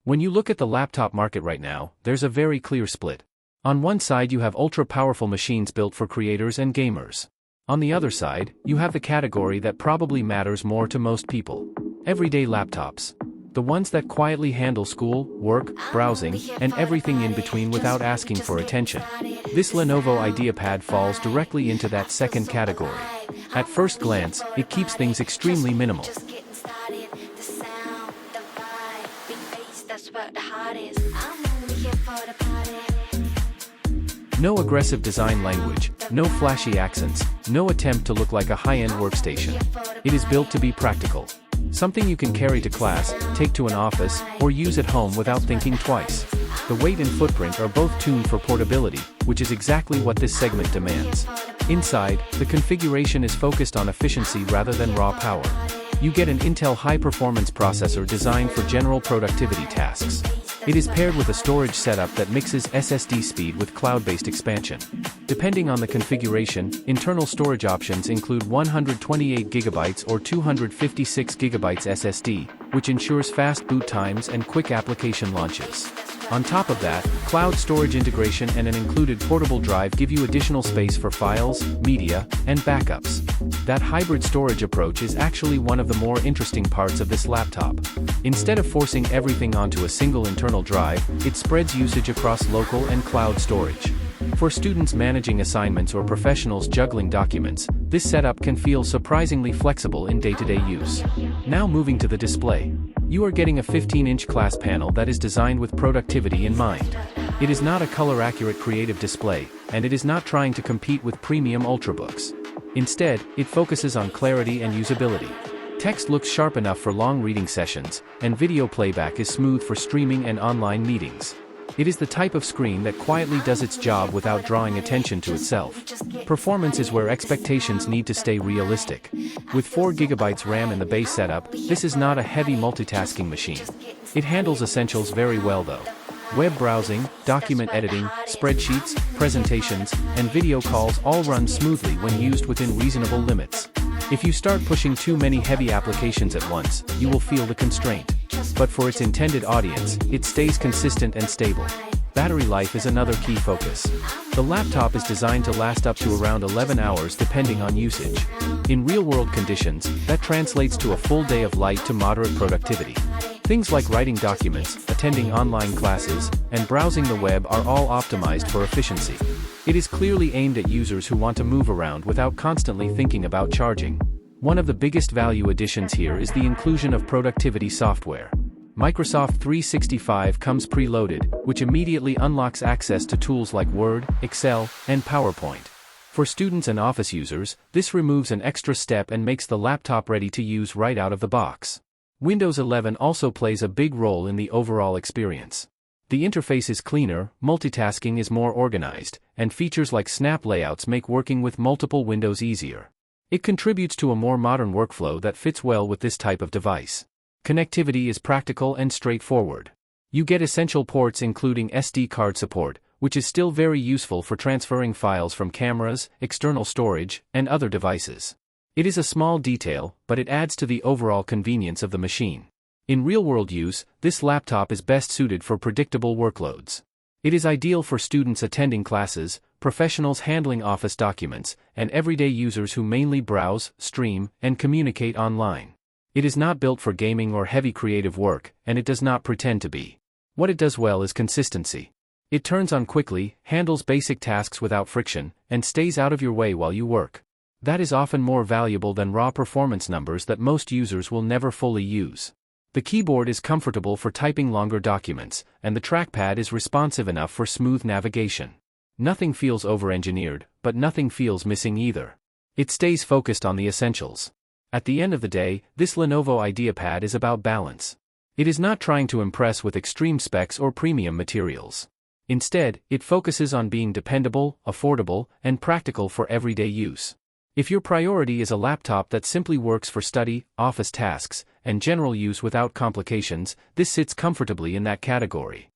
When you look at the laptop market right now, there's a very clear split. On one side you have ultra-powerful machines built for creators and gamers. On the other side, you have the category that probably matters more to most people. Everyday laptops. The ones that quietly handle school, work, browsing, and everything in between without asking for attention. This Lenovo IdeaPad falls directly into that second category. At first glance, it keeps things extremely minimal. No aggressive design language, no flashy accents, no attempt to look like a high-end workstation. It is built to be practical. Something you can carry to class, take to an office, or use at home without thinking twice. The weight and footprint are both tuned for portability, which is exactly what this segment demands. Inside, the configuration is focused on efficiency rather than raw power. You get an Intel high-performance processor designed for general productivity tasks. It is paired with a storage setup that mixes SSD speed with cloud-based expansion. Depending on the configuration, internal storage options include 128GB or 256GB SSD, which ensures fast boot times and quick application launches. On top of that, cloud storage integration and an included portable drive give you additional space for files, media, and backups. That hybrid storage approach is actually one of the more interesting parts of this laptop. Instead of forcing everything onto a single internal drive, it spreads usage across local and cloud storage. For students managing assignments or professionals juggling documents, this setup can feel surprisingly flexible in day-to-day use. Now moving to the display. You are getting a 15-inch class panel that is designed with productivity in mind. It is not a color-accurate creative display, and it is not trying to compete with premium ultrabooks. Instead, it focuses on clarity and usability. Text looks sharp enough for long reading sessions, and video playback is smooth for streaming and online meetings. It is the type of screen that quietly does its job without drawing attention to itself. Performance is where expectations need to stay realistic. With 4GB RAM in the base setup, this is not a heavy multitasking machine. It handles essentials very well though. Web browsing, document editing, spreadsheets, presentations, and video calls all run smoothly when used within reasonable limits. If you start pushing too many heavy applications at once, you will feel the constraint. But for its intended audience, it stays consistent and stable. Battery life is another key focus. The laptop is designed to last up to around 11 hours depending on usage. In real-world conditions, that translates to a full day of light to moderate productivity. Things like writing documents, attending online classes, and browsing the web are all optimized for efficiency. It is clearly aimed at users who want to move around without constantly thinking about charging. One of the biggest value additions here is the inclusion of productivity software. Microsoft 365 comes preloaded, which immediately unlocks access to tools like Word, Excel, and PowerPoint. For students and office users, this removes an extra step and makes the laptop ready to use right out of the box. Windows 11 also plays a big role in the overall experience. The interface is cleaner, multitasking is more organized, and features like snap layouts make working with multiple windows easier. It contributes to a more modern workflow that fits well with this type of device. Connectivity is practical and straightforward. You get essential ports including SD card support, which is still very useful for transferring files from cameras, external storage, and other devices. It is a small detail, but it adds to the overall convenience of the machine. In real-world use, this laptop is best suited for predictable workloads. It is ideal for students attending classes, professionals handling office documents, and everyday users who mainly browse, stream, and communicate online. It is not built for gaming or heavy creative work, and it does not pretend to be. What it does well is consistency. It turns on quickly, handles basic tasks without friction, and stays out of your way while you work. That is often more valuable than raw performance numbers that most users will never fully use. The keyboard is comfortable for typing longer documents, and the trackpad is responsive enough for smooth navigation. Nothing feels over-engineered, but nothing feels missing either. It stays focused on the essentials. At the end of the day, this Lenovo IdeaPad is about balance. It is not trying to impress with extreme specs or premium materials. Instead, it focuses on being dependable, affordable, and practical for everyday use. If your priority is a laptop that simply works for study, office tasks, and general use without complications, this sits comfortably in that category.